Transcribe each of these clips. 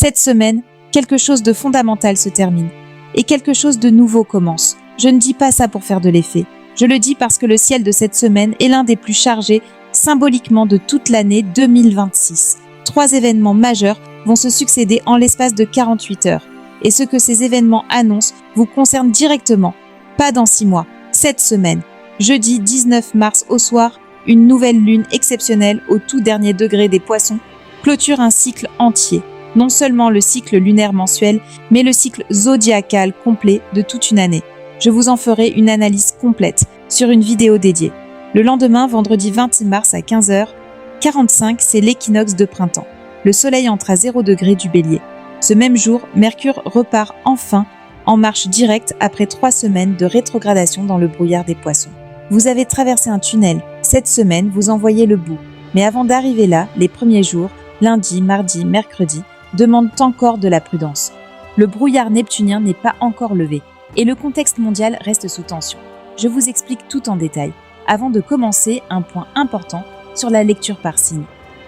Cette semaine, quelque chose de fondamental se termine et quelque chose de nouveau commence. Je ne dis pas ça pour faire de l'effet. Je le dis parce que le ciel de cette semaine est l'un des plus chargés symboliquement de toute l'année 2026. 3 événements majeurs vont se succéder en l'espace de 48 heures. Et ce que ces événements annoncent vous concerne directement. Pas dans 6 mois, cette semaine. Jeudi 19 mars au soir, une nouvelle lune exceptionnelle au tout dernier degré des Poissons clôture un cycle entier. Non seulement le cycle lunaire mensuel, mais le cycle zodiacal complet de toute une année. Je vous en ferai une analyse complète sur une vidéo dédiée. Le lendemain, vendredi 26 mars à 15h45, c'est l'équinoxe de printemps. Le soleil entre à 0 degré du Bélier. Ce même jour, Mercure repart enfin en marche directe après 3 semaines de rétrogradation dans le brouillard des Poissons. Vous avez traversé un tunnel. Cette semaine, vous en voyez le bout. Mais avant d'arriver là, les premiers jours, lundi, mardi, mercredi, demandent encore de la prudence. Le brouillard neptunien n'est pas encore levé et le contexte mondial reste sous tension. Je vous explique tout en détail. Avant de commencer, un point important sur la lecture par signe.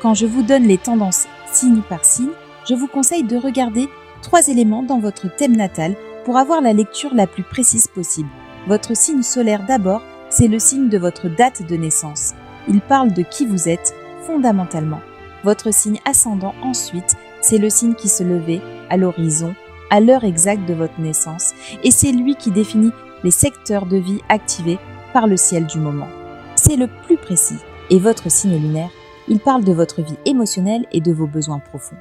Quand je vous donne les tendances signe par signe, je vous conseille de regarder 3 éléments dans votre thème natal pour avoir la lecture la plus précise possible. Votre signe solaire d'abord, c'est le signe de votre date de naissance. Il parle de qui vous êtes fondamentalement. Votre signe ascendant ensuite, c'est le signe qui se levait à l'horizon, à l'heure exacte de votre naissance, et c'est lui qui définit les secteurs de vie activés par le ciel du moment. C'est le plus précis. Et votre signe lunaire, il parle de votre vie émotionnelle et de vos besoins profonds.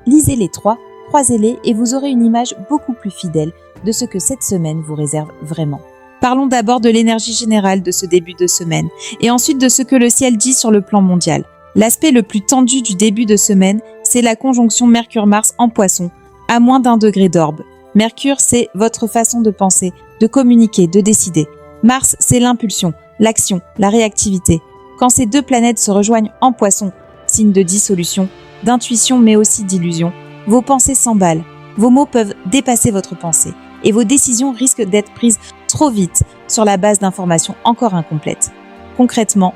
Lisez les 3, croisez-les et vous aurez une image beaucoup plus fidèle de ce que cette semaine vous réserve vraiment. Parlons d'abord de l'énergie générale de ce début de semaine et ensuite de ce que le ciel dit sur le plan mondial. L'aspect le plus tendu du début de semaine, c'est la conjonction Mercure-Mars en Poissons, à moins d'1 degré d'orbe. Mercure, c'est votre façon de penser, de communiquer, de décider. Mars, c'est l'impulsion, l'action, la réactivité. Quand ces 2 planètes se rejoignent en Poissons, signe de dissolution, d'intuition mais aussi d'illusion, vos pensées s'emballent, vos mots peuvent dépasser votre pensée et vos décisions risquent d'être prises trop vite sur la base d'informations encore incomplètes. Concrètement,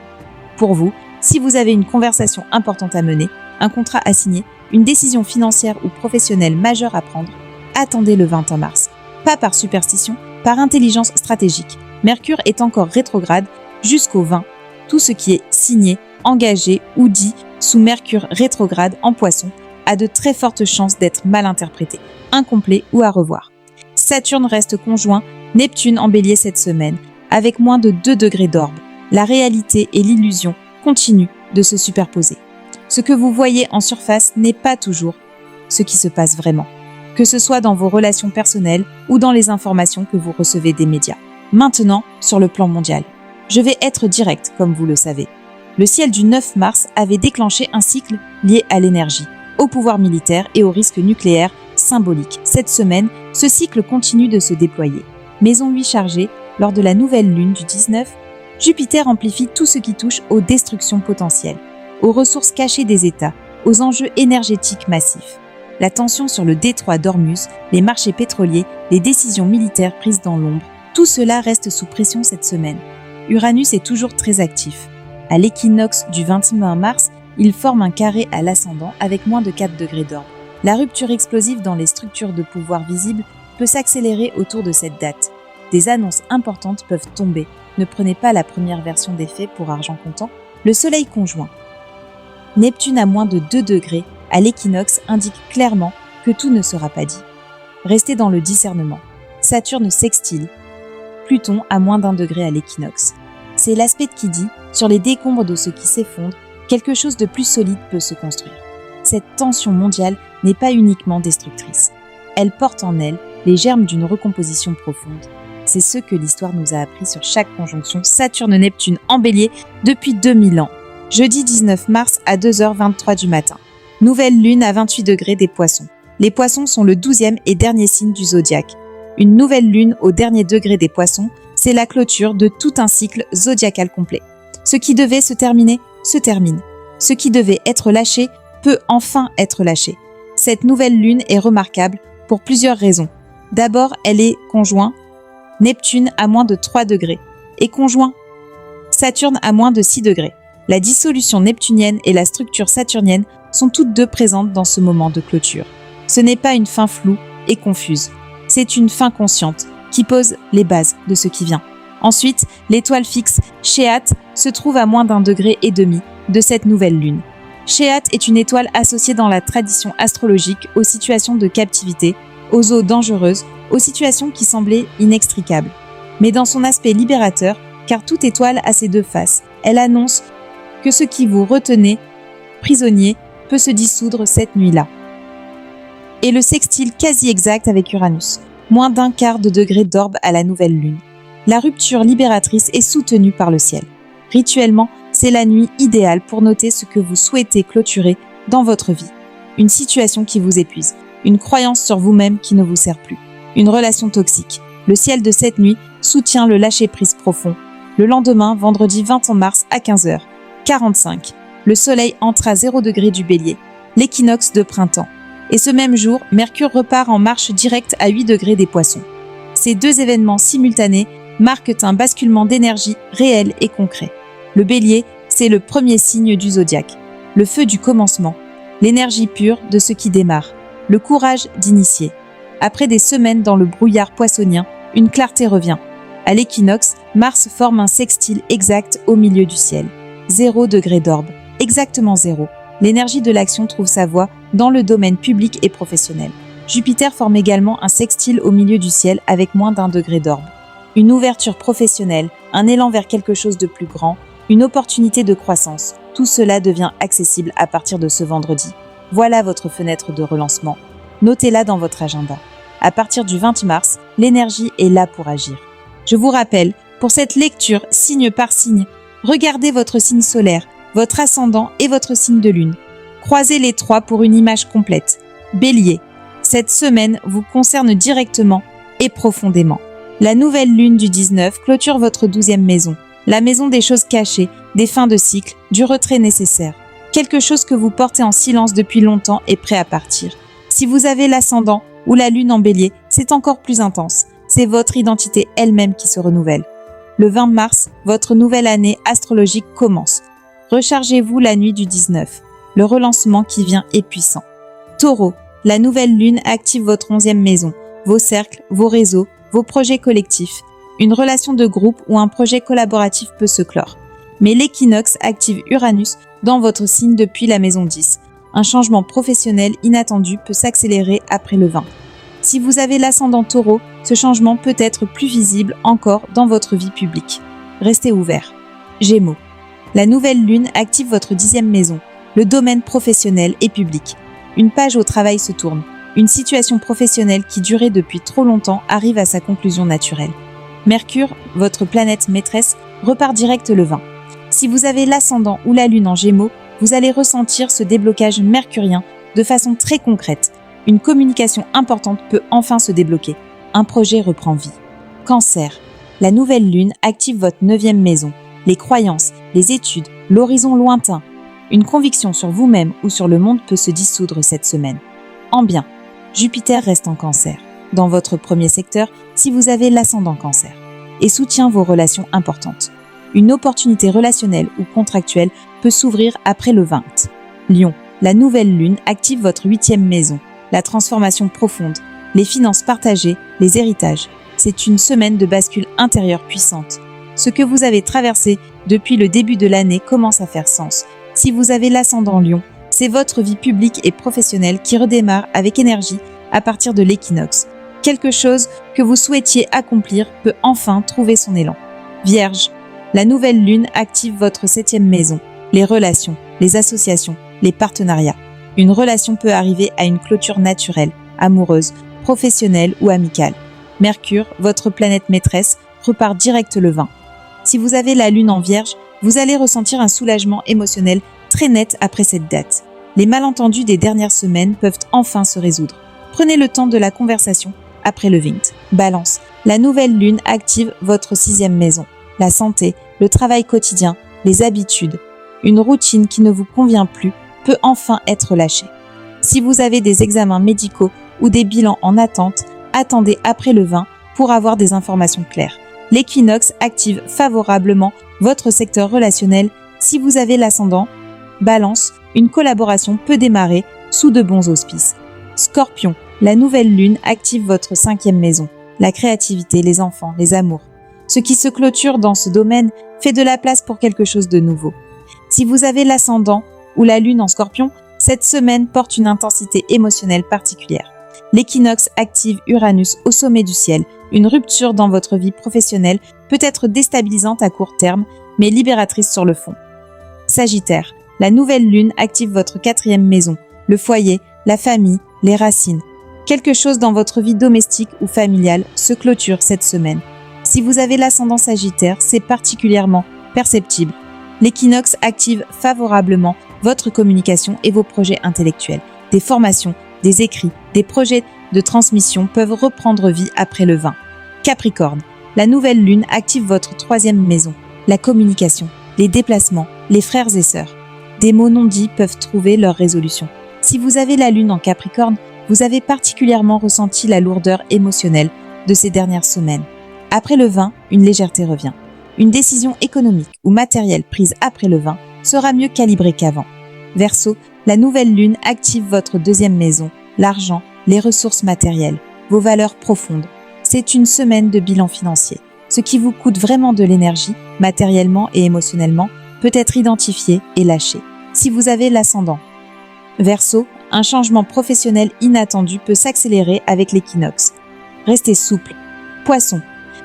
pour vous, si vous avez une conversation importante à mener, un contrat à signer, une décision financière ou professionnelle majeure à prendre, attendez le 21 mars. Pas par superstition, par intelligence stratégique. Mercure est encore rétrograde jusqu'au 20. Tout ce qui est signé, engagé ou dit sous Mercure rétrograde en Poissons a de très fortes chances d'être mal interprété, incomplet ou à revoir. Saturne reste conjoint Neptune en Bélier cette semaine, avec moins de 2 degrés d'orbe. La réalité et l'illusion continuent de se superposer. Ce que vous voyez en surface n'est pas toujours ce qui se passe vraiment, que ce soit dans vos relations personnelles ou dans les informations que vous recevez des médias. Maintenant, sur le plan mondial. Je vais être direct, comme vous le savez. Le ciel du 9 mars avait déclenché un cycle lié à l'énergie, au pouvoir militaire et au risque nucléaire symbolique. Cette semaine, ce cycle continue de se déployer. Maison 8 chargée, lors de la nouvelle lune du 19, Jupiter amplifie tout ce qui touche aux destructions potentielles, aux ressources cachées des États, aux enjeux énergétiques massifs. La tension sur le détroit d'Ormuz, les marchés pétroliers, les décisions militaires prises dans l'ombre, tout cela reste sous pression cette semaine. Uranus est toujours très actif. À l'équinoxe du 21 mars, il forme un carré à l'ascendant avec moins de 4 degrés d'orbe. La rupture explosive dans les structures de pouvoir visibles peut s'accélérer autour de cette date. Des annonces importantes peuvent tomber. Ne prenez pas la première version des faits pour argent comptant. Le soleil conjoint Neptune à moins de 2 degrés à l'équinoxe indique clairement que tout ne sera pas dit. Restez dans le discernement. Saturne sextile Pluton à moins d'1 degré à l'équinoxe. C'est l'aspect qui dit, sur les décombres de ce qui s'effondre, quelque chose de plus solide peut se construire. Cette tension mondiale n'est pas uniquement destructrice. Elle porte en elle les germes d'une recomposition profonde. C'est ce que l'histoire nous a appris sur chaque conjonction Saturne-Neptune en Bélier depuis 2000 ans. Jeudi 19 mars à 2h23 du matin. Nouvelle lune à 28 degrés des Poissons. Les Poissons sont le 12e et dernier signe du zodiaque. Une nouvelle lune au dernier degré des Poissons, c'est la clôture de tout un cycle zodiacal complet. Ce qui devait se terminer, se termine. Ce qui devait être lâché peut enfin être lâché. Cette nouvelle lune est remarquable pour plusieurs raisons. D'abord, elle est conjoint Neptune à moins de 3 degrés et conjoint Saturne à moins de 6 degrés. La dissolution neptunienne et la structure saturnienne sont toutes deux présentes dans ce moment de clôture. Ce n'est pas une fin floue et confuse. C'est une fin consciente qui pose les bases de ce qui vient. Ensuite, l'étoile fixe Chéate se trouve à moins d'1,5 degré de cette nouvelle lune. Chéate est une étoile associée dans la tradition astrologique aux situations de captivité, aux eaux dangereuses, aux situations qui semblaient inextricables. Mais dans son aspect libérateur, car toute étoile a ses deux faces, elle annonce que ce qui vous retenait prisonnier peut se dissoudre cette nuit-là. Et le sextile quasi exact avec Uranus, moins d'1/4 degré d'orbe à la nouvelle lune. La rupture libératrice est soutenue par le ciel. Rituellement, c'est la nuit idéale pour noter ce que vous souhaitez clôturer dans votre vie. Une situation qui vous épuise, une croyance sur vous-même qui ne vous sert plus, une relation toxique. Le ciel de cette nuit soutient le lâcher-prise profond. Le lendemain, vendredi 20 mars à 15h45, le soleil entre à 0 degré du Bélier, l'équinoxe de printemps. Et ce même jour, Mercure repart en marche directe à 8 degrés des Poissons. Ces deux événements simultanés marquent un basculement d'énergie réel et concret. Le Bélier, c'est le premier signe du zodiaque, le feu du commencement, l'énergie pure de ce qui démarre, le courage d'initier. Après des semaines dans le brouillard poissonien, une clarté revient. À l'équinoxe, Mars forme un sextile exact au milieu du ciel. 0 degré d'orbe, exactement 0. L'énergie de l'action trouve sa voie dans le domaine public et professionnel. Jupiter forme également un sextile au milieu du ciel avec moins d'1 degré d'orbe. Une ouverture professionnelle, un élan vers quelque chose de plus grand, une opportunité de croissance. Tout cela devient accessible à partir de ce vendredi. Voilà votre fenêtre de relancement. Notez-la dans votre agenda. À partir du 20 mars, l'énergie est là pour agir. Je vous rappelle, pour cette lecture signe par signe, regardez votre signe solaire, votre ascendant et votre signe de lune. Croisez les trois pour une image complète. Bélier, cette semaine vous concerne directement et profondément. La nouvelle lune du 19 clôture votre 12e maison, la maison des choses cachées, des fins de cycle, du retrait nécessaire. Quelque chose que vous portez en silence depuis longtemps est prêt à partir. Si vous avez l'ascendant ou la lune en Bélier, c'est encore plus intense. C'est votre identité elle-même qui se renouvelle. Le 20 mars, votre nouvelle année astrologique commence. Rechargez-vous la nuit du 19. Le relancement qui vient est puissant. Taureau, la nouvelle lune active votre 11e maison, vos cercles, vos réseaux, vos projets collectifs. Une relation de groupe ou un projet collaboratif peut se clore. Mais l'équinoxe active Uranus dans votre signe depuis la maison 10. Un changement professionnel inattendu peut s'accélérer après le 20. Si vous avez l'ascendant Taureau, ce changement peut être plus visible encore dans votre vie publique. Restez ouvert. Gémeaux, la nouvelle lune active votre 10e maison, le domaine professionnel et public. Une page au travail se tourne. Une situation professionnelle qui durait depuis trop longtemps arrive à sa conclusion naturelle. Mercure, votre planète maîtresse, repart direct le 20. Si vous avez l'ascendant ou la lune en Gémeaux, vous allez ressentir ce déblocage mercurien de façon très concrète. Une communication importante peut enfin se débloquer. Un projet reprend vie. Cancer, la nouvelle lune active votre 9e maison, les croyances, les études, l'horizon lointain. Une conviction sur vous-même ou sur le monde peut se dissoudre cette semaine. En bien, Jupiter reste en Cancer, dans votre premier secteur si vous avez l'ascendant Cancer, et soutient vos relations importantes. Une opportunité relationnelle ou contractuelle peut s'ouvrir après le 20. Lion, la nouvelle lune active votre 8e maison, la transformation profonde, les finances partagées, les héritages. C'est une semaine de bascule intérieure puissante. Ce que vous avez traversé depuis le début de l'année commence à faire sens. Si vous avez l'ascendant Lion, c'est votre vie publique et professionnelle qui redémarre avec énergie à partir de l'équinoxe. Quelque chose que vous souhaitiez accomplir peut enfin trouver son élan. Vierge, la nouvelle lune active votre 7e maison, les relations, les associations, les partenariats. Une relation peut arriver à une clôture naturelle, amoureuse, professionnelle ou amicale. Mercure, votre planète maîtresse, repart direct le 20. Si vous avez la lune en Vierge, vous allez ressentir un soulagement émotionnel très net après cette date. Les malentendus des dernières semaines peuvent enfin se résoudre. Prenez le temps de la conversation après le 20. Balance, la nouvelle lune active votre 6e maison. La santé, le travail quotidien, les habitudes. Une routine qui ne vous convient plus peut enfin être lâchée. Si vous avez des examens médicaux ou des bilans en attente, attendez après le 20 pour avoir des informations claires. L'équinoxe active favorablement votre secteur relationnel. Si vous avez l'ascendant Balance, une collaboration peut démarrer sous de bons auspices. Scorpion, la nouvelle lune active votre 5e maison, la créativité, les enfants, les amours. Ce qui se clôture dans ce domaine fait de la place pour quelque chose de nouveau. Si vous avez l'ascendant ou la lune en Scorpion, cette semaine porte une intensité émotionnelle particulière. L'équinoxe active Uranus au sommet du ciel. Une rupture dans votre vie professionnelle peut être déstabilisante à court terme, mais libératrice sur le fond. Sagittaire, la nouvelle lune active votre 4e maison, le foyer, la famille, les racines. Quelque chose dans votre vie domestique ou familiale se clôture cette semaine. Si vous avez l'ascendant Sagittaire, c'est particulièrement perceptible. L'équinoxe active favorablement votre communication et vos projets intellectuels. Des formations, des écrits, des projets de transmission peuvent reprendre vie après le 20. Capricorne, la nouvelle lune active votre 3e maison, la communication, les déplacements, les frères et sœurs. Des mots non dits peuvent trouver leur résolution. Si vous avez la lune en Capricorne, vous avez particulièrement ressenti la lourdeur émotionnelle de ces dernières semaines. Après le 20, une légèreté revient. Une décision économique ou matérielle prise après le 20 sera mieux calibrée qu'avant. Verseau, la nouvelle lune active votre 2e maison, l'argent, les ressources matérielles, vos valeurs profondes. C'est une semaine de bilan financier. Ce qui vous coûte vraiment de l'énergie, matériellement et émotionnellement, peut être identifié et lâché. Si vous avez l'ascendant Verseau, un changement professionnel inattendu peut s'accélérer avec l'équinoxe. Restez souple. Poisson,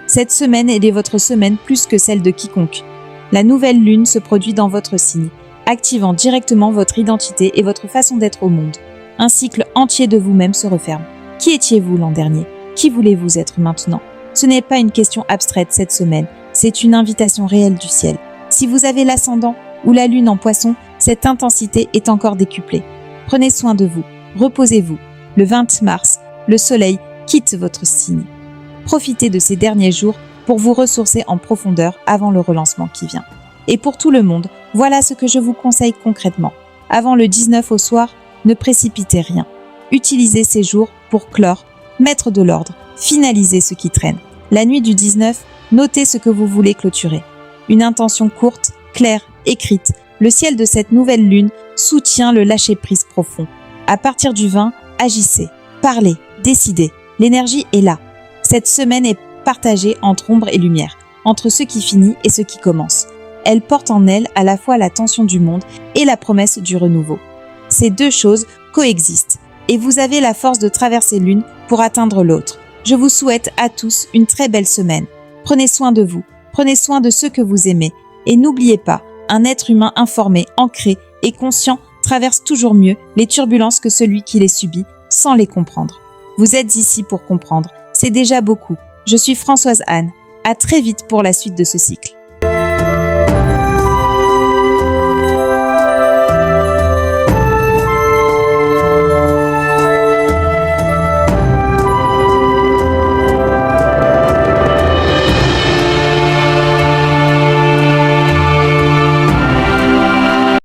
cette semaine est votre semaine plus que celle de quiconque. La nouvelle lune se produit dans votre signe, activant directement votre identité et votre façon d'être au monde. Un cycle entier de vous-même se referme. Qui étiez-vous l'an dernier? Qui voulez-vous être maintenant? Ce n'est pas une question abstraite cette semaine, c'est une invitation réelle du ciel. Si vous avez l'ascendant ou la lune en Poisson, cette intensité est encore décuplée. Prenez soin de vous, reposez-vous. Le 20 mars, le soleil quitte votre signe. Profitez de ces derniers jours pour vous ressourcer en profondeur avant le relancement qui vient. Et pour tout le monde, voilà ce que je vous conseille concrètement. Avant le 19 au soir, ne précipitez rien. Utilisez ces jours pour clore, mettre de l'ordre, finaliser ce qui traîne. La nuit du 19, notez ce que vous voulez clôturer. Une intention courte, claire, écrite. Le ciel de cette nouvelle lune soutient le lâcher-prise profond. À partir du 20, agissez, parlez, décidez. L'énergie est là. Cette semaine est partagée entre ombre et lumière, entre ce qui finit et ce qui commence. Elle porte en elle à la fois la tension du monde et la promesse du renouveau. Ces deux choses coexistent et vous avez la force de traverser l'une pour atteindre l'autre. Je vous souhaite à tous une très belle semaine. Prenez soin de vous, prenez soin de ceux que vous aimez et n'oubliez pas, un être humain informé, ancré et conscient traverse toujours mieux les turbulences que celui qui les subit sans les comprendre. Vous êtes ici pour comprendre, c'est déjà beaucoup. Je suis Françoise Anne. À très vite pour la suite de ce cycle.